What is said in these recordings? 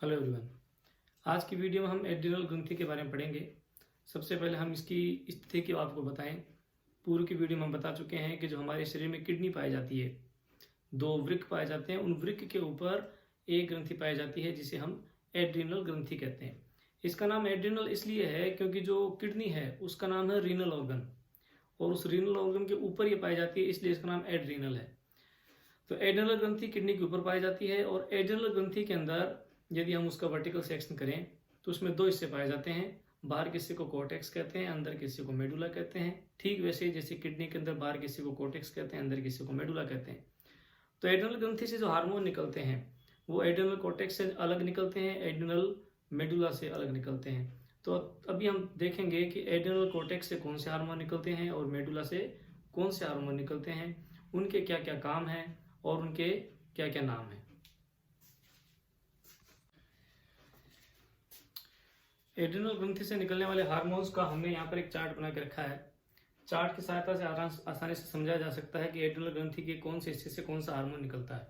Hello everyone. आज की video में हम एड्रिनल ग्रंथि के बारे में पढ़ेंगे। सबसे पहले हम इसकी स्थिति की आपको बताएं। पूर्व की वीडियो में हम बता चुके हैं कि जो हमारे शरीर में किडनी पाई जाती है, दो वृक्क पाए जाते हैं, उन वृक्क के ऊपर एक ग्रंथि पाई जाती है जिसे हम एड्रिनल ग्रंथि कहते हैं। इसका नाम एड्रिनल इसलिए है क्योंकि जो किडनी है उसका नाम है रीनल ऑर्गन, और उस रीनल ऑर्गन के ऊपर ये पाई जाती है, इसलिए इसका नाम एड्रिनल है। तो एड्रिनल ग्रंथि किडनी के ऊपर पाई जाती है, और एड्रिनल ग्रंथि के अंदर यदि हम उसका वर्टिकल सेक्शन करें तो उसमें दो हिस्से पाए जाते हैं। बाहर के हिस्से को कोर्टेक्स कहते हैं, अंदर के हिस्से को मेडुला कहते हैं। ठीक वैसे जैसे किडनी के अंदर बाहर के हिस्से को कोर्टेक्स कहते हैं, अंदर के हिस्से को मेडुला कहते हैं। तो एड्रिनल ग्रंथि से जो हार्मोन निकलते हैं वो एड्रिनल कोर्टेक्स से अलग निकलते हैं, एड्रिनल मेडुला से अलग निकलते हैं। तो अभी हम देखेंगे कि एड्रिनल कोर्टेक्स से कौन से हार्मोन निकलते हैं और मेडुला से कौन से हार्मोन निकलते हैं, उनके क्या क्या काम हैं और उनके क्या क्या नाम हैं। एड्रिनल ग्रंथि से निकलने वाले हार्मोन्स का हमने यहाँ पर एक चार्ट बना के रखा है। चार्ट की सहायता से आसानी से समझा जा सकता है कि एड्रिनल ग्रंथि के कौन से हिस्से से कौन सा हार्मोन निकलता है।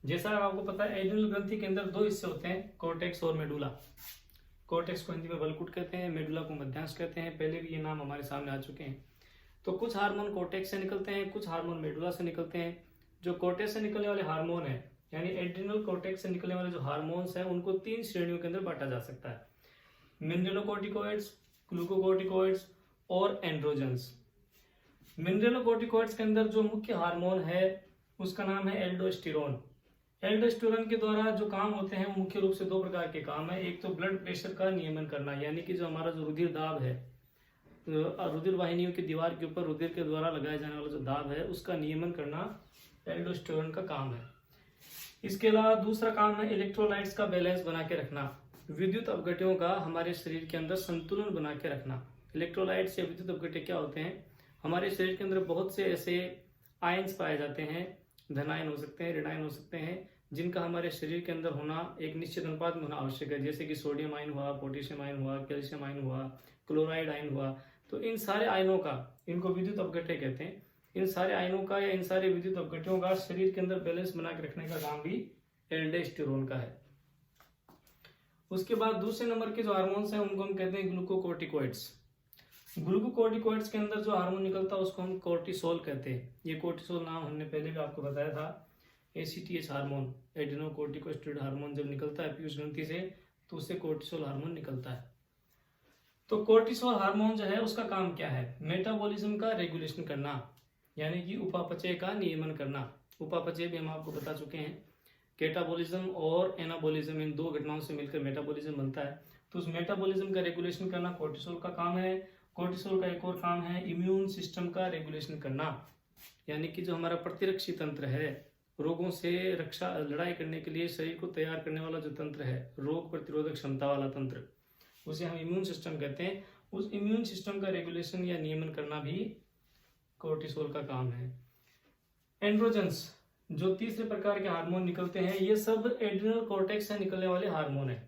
जैसा आपको पता है, एड्रिनल ग्रंथि के अंदर दो हिस्से होते हैं, कोर्टेक्स और मेडुला। कोर्टेक्स को हिंदी में वलकुट कहते हैं, मेडुला को मध्यांश कहते हैं। पहले भी ये नाम हमारे सामने आ चुके हैं। तो कुछ हार्मोन कोर्टेक्स से निकलते हैं, कुछ हार्मोन मेडुला से निकलते हैं। जो कोर्टेक्स से निकलने वाले हार्मोन है, यानी एड्रिनल कोर्टेक्स से निकलने वाले जो हार्मोन्स हैं, उनको तीन श्रेणियों के अंदर बांटा जा सकता है: मिनरलोकोर्टिकॉइड्स, ग्लूकोकोर्टिकॉइड्स और एंड्रोजन्स। मिनरलोकोर्टिकॉइड्स के अंदर जो मुख्य हार्मोन है उसका नाम है एल्डोस्टेरोन। एल्डोस्टेरोन के द्वारा जो काम होते हैं वो मुख्य रूप से दो प्रकार के काम है। एक तो ब्लड प्रेशर का नियमन करना, यानी कि जो हमारा जो रुधिर दाब है, रुधिर वाहिनियों की दीवार के ऊपर रुधिर के द्वारा लगाया जाने वाला जो दाब है उसका नियमन करना एल्डोस्टेरोन का काम है। इसके अलावा दूसरा काम है इलेक्ट्रोलाइट्स का बैलेंस बना के रखना, विद्युत अपघट्यों का हमारे शरीर के अंदर संतुलन बना के रखना। इलेक्ट्रोलाइट्स या विद्युत अपघट्य क्या होते हैं? हमारे शरीर के अंदर बहुत से ऐसे आयन्स पाए जाते हैं, धनायन हो सकते हैं, ऋणायन हो सकते हैं, जिनका हमारे शरीर के अंदर होना एक निश्चित अनुपात में होना आवश्यक है। जैसे कि सोडियम आयन हुआ, पोटेशियम आयन हुआ, कैल्शियम आयन हुआ, क्लोराइड आयन हुआ। तो इन सारे आयनों का, इनको विद्युत अपघट्य कहते हैं, इन सारे आयनों का या इन सारे विद्युत अपघट्यों का शरीर के अंदर बैलेंस बना के रखने का काम भी एल्डोस्टेरोन का है। उसके बाद दूसरे नंबर के जो हार्मोन्स हैं उनको हम कहते हैं ग्लूकोकोर्टिकॉइड्स। ग्लूकोकोर्टिकॉइड्स के अंदर जो हार्मोन निकलता है उसको हम कोर्टिसोल कहते हैं। ये कोर्टिसोल नाम हमने पहले भी आपको बताया था। एसीटीएच हार्मोन, एड्रिनोकोर्टिकोस्टेरॉइड हार्मोन जब निकलता है पीयूष ग्रंथि से तो उससे कोर्टिसोल हार्मोन निकलता है। तो कोर्टिसोल हार्मोन जो है उसका काम क्या है? मेटाबॉलिज्म का रेगुलेशन करना, यानी कि उपापचय का नियमन करना। उपापचय भी हम आपको बता चुके हैं। कैटाबॉलिज्म और एनाबॉलिज्म, इन दो घटनाओं से मिलकर मेटाबॉलिज्म बनता है। तो उस मेटाबॉलिज्म का रेगुलेशन करना कोर्टिसोल का काम है। कोर्टिसोल का एक और काम है इम्यून सिस्टम का रेगुलेशन करना, यानी कि जो हमारा प्रतिरक्षी तंत्र है, रोगों से रक्षा लड़ाई करने के लिए शरीर को तैयार करने वाला जो तंत्र है, रोग प्रतिरोधक क्षमता वाला तंत्र, उसे हम इम्यून सिस्टम कहते हैं। उस इम्यून सिस्टम का रेगुलेशन या नियमन करना भी कोर्टिसोल का काम है। एंड्रोजन्स, जो तीसरे प्रकार के हार्मोन निकलते हैं, ये सब एड्रिनल कोर्टेक्स से निकलने वाले हार्मोन है।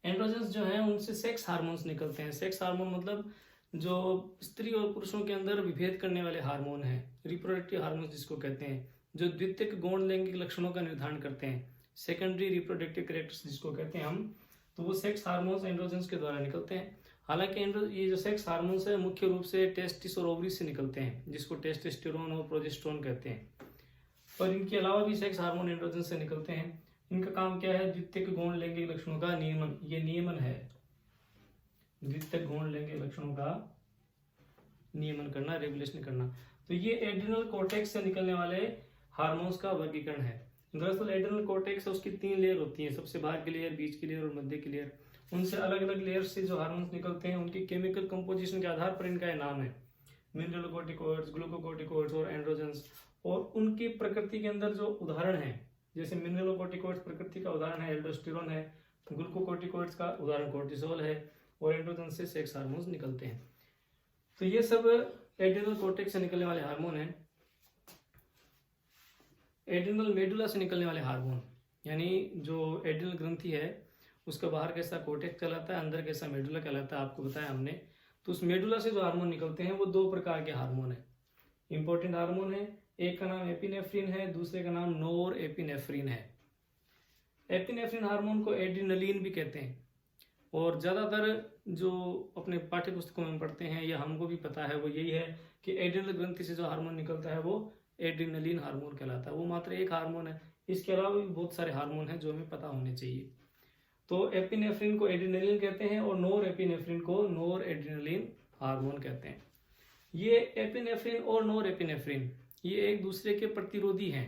एंड्रोजन्स जो है उनसे सेक्स हार्मोन्स निकलते हैं। सेक्स हार्मोन मतलब जो स्त्री और पुरुषों के अंदर विभेद करने वाले हार्मोन है, रिप्रोडक्टिव हार्मोन जिसको कहते हैं, जो द्वितीयक गौण लैंगिक लक्षणों का निर्धारण करते हैं, सेकेंडरी रिप्रोडक्टिव कैरेक्टर्स जिसको कहते हैं हम। तो वो सेक्स हार्मोन्स एंड्रोजन्स के द्वारा निकलते हैं। हालांकि ये जो सेक्स हार्मोन्स है मुख्य रूप से टेस्टिस और ओवरी से निकलते हैं, जिसको टेस्टोस्टेरोन और प्रोजेस्टेरोन कहते हैं। पर इनके अलावा भी सेक्स हार्मोन एंड्रोजन से निकलते हैं। इनका काम क्या है? द्वितीयक गौण लैंगिक लक्षणों का नियमन, ये नियमन है, द्वितीयक गौण लैंगिक लक्षणों का नियमन करना, रेगुलेशन करना। तो ये एड्रिनल कोर्टेक्स से निकलने वाले हार्मोन्स का वर्गीकरण है। दरअसल एड्रिनल कोर्टेक्स है उसकी तीन लेयर होती हैं, सबसे बाहर की लेयर, बीच की लेयर और मध्य की लेयर। उनसे अलग अलग लेयर से जो हार्मोन्स निकलते हैं उनकी केमिकल कंपोजिशन के आधार पर इनका नाम है मिनरलोकोर्टिकॉइड्स, ग्लूकोकोर्टिकॉइड्स और एंड्रोजन्स। और उनकी प्रकृति के अंदर जो उदाहरण है, जैसे मिनरलोकोर्टिकॉइड्स प्रकृति का उदाहरण है एल्डोस्टेरोन है, ग्लूकोकोर्टिकॉइड्स का उदाहरण कोर्टिसोल है, और एंड्रोजन्स से सेक्स हार्मोन्स निकलते हैं। तो ये सब एड्रिनल कोर्टेक्स से निकलने वाले हार्मोन हैं। एड्रिनल मेडुला से निकलने वाले हार्मोन, यानी जो एड्रिनल ग्रंथि है उसका बाहर कैसा कोर्टेक्स कहलाता है, अंदर कैसा मेडुला कहलाता है, आपको बताया हमने। तो उस मेडुला से जो हार्मोन निकलते हैं वो दो प्रकार के हार्मोन है, इंपॉर्टेंट हार्मोन है। एक का नाम एपिनेफ्रिन है, दूसरे का नाम नोर एपिनेफ्रिन है। एपिनेफ्रिन हार्मोन को एड्रिनलिन भी कहते हैं, और ज़्यादातर जो अपने पाठ्य पुस्तकों में पढ़ते हैं या हमको भी पता है वो यही है कि एड्रिनल ग्रंथि से जो हार्मोन निकलता है वो एड्रिनलिन हार्मोन कहलाता है। वो मात्र एक हार्मोन है, इसके अलावा भी बहुत सारे हार्मोन हैं जो हमें पता होने चाहिए। तो एपिनेफ्रिन को एड्रिनलिन कहते हैं और नोर एपिनेफ्रिन को नोर एड्रिनलिन हार्मोन कहते हैं। ये एपिनेफ्रिन और नोर एपिनेफ्रिन ये एक दूसरे के प्रतिरोधी हैं,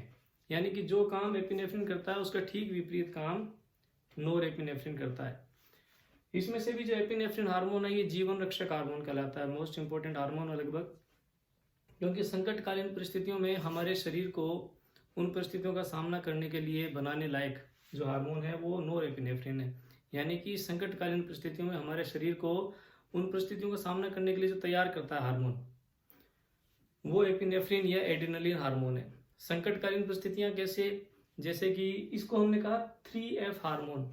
यानी कि जो काम एपिनेफ्रिन करता है उसका ठीक विपरीत काम नोर एपिनेफ्रिन करता है। इसमें से भी जो एपिनेफ्रिन हार्मोन है ये जीवन रक्षक हार्मोन कहलाता है, मोस्ट इंपोर्टेंट हार्मोन है लगभग, क्योंकि संकटकालीन परिस्थितियों में हमारे शरीर को उन परिस्थितियों का सामना करने के लिए बनाने लायक जो हार्मोन है वो नोर एपिनेफ्रिन है। यानी कि संकटकालीन परिस्थितियों में हमारे शरीर को उन परिस्थितियों का सामना करने के लिए जो तैयार करता है हार्मोन वो एपिनेफ्रिन या एड्रिनलिन हार्मोन है। संकटकालीन परिस्थितियां कैसे, जैसे कि इसको हमने कहा 3F हार्मोन,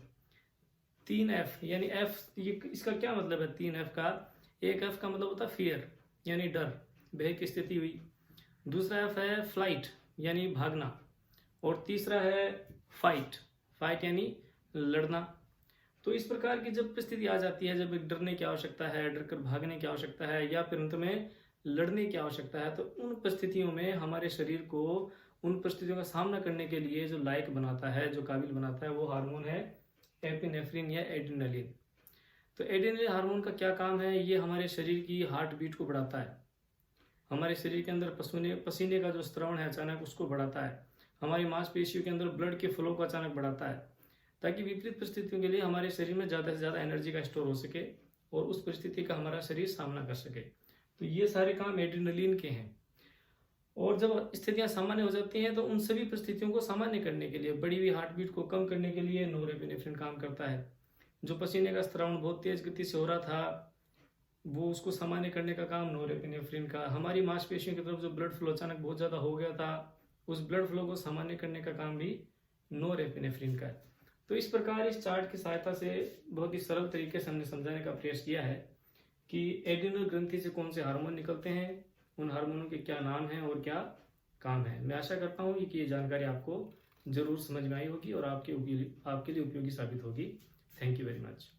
3F यानी F, ये इसका क्या मतलब है 3F का? एक F का मतलब होता है फियर यानी डर, भय की स्थिति हुई। दूसरा F है फ्लाइट यानी भागना, और तीसरा है फाइट, फाइट यानी लड़ना। तो इस प्रकार की जब परिस्थिति आ जाती है, जब डरने की आवश्यकता है, डर कर भागने की आवश्यकता है, या फिर अंत में लड़ने की आवश्यकता है, तो उन परिस्थितियों में हमारे शरीर को उन परिस्थितियों का सामना करने के लिए जो लायक बनाता है, जो काबिल बनाता है, वो हार्मोन है एपिनेफ्रिन या एड्रिनलिन। तो एड्रिनलिन हार्मोन का क्या काम है? ये हमारे शरीर की हार्ट बीट को बढ़ाता है, हमारे शरीर के अंदर पसीने का जो स्त्राव है अचानक उसको बढ़ाता है, हमारी मांसपेशियों के अंदर ब्लड के फ्लो को अचानक बढ़ाता है, ताकि विपरीत परिस्थितियों के लिए हमारे शरीर में ज़्यादा से ज़्यादा एनर्जी का स्टोर हो सके और उस परिस्थिति का हमारा शरीर सामना कर सके। तो ये सारे काम एड्रिनलिन के हैं। और जब स्थितियां सामान्य हो जाती हैं तो उन सभी परिस्थितियों को सामान्य करने के लिए, बढ़ी हुई हार्ट बीट को कम करने के लिए नोरेपिनेफ्रिन काम करता है। जो पसीने का स्त्राव बहुत तेज गति से हो रहा था वो उसको सामान्य करने का काम नोरेपिनेफ्रिन का। हमारी मांसपेशियों की तरफ जो ब्लड फ्लो अचानक बहुत ज़्यादा हो गया था उस ब्लड फ्लो को सामान्य करने का काम भी नोरेपिनेफ्रिन का है। तो इस प्रकार इस चार्ट की सहायता से बहुत ही सरल तरीके से हमने समझाने का प्रयास किया है कि एड्रिनल ग्रंथि से कौन से हार्मोन निकलते हैं, उन हार्मोनों के क्या नाम हैं और क्या काम है। मैं आशा करता हूँ कि ये जानकारी आपको जरूर समझ में आई होगी और आपके लिए उपयोगी साबित होगी। Thank you very much.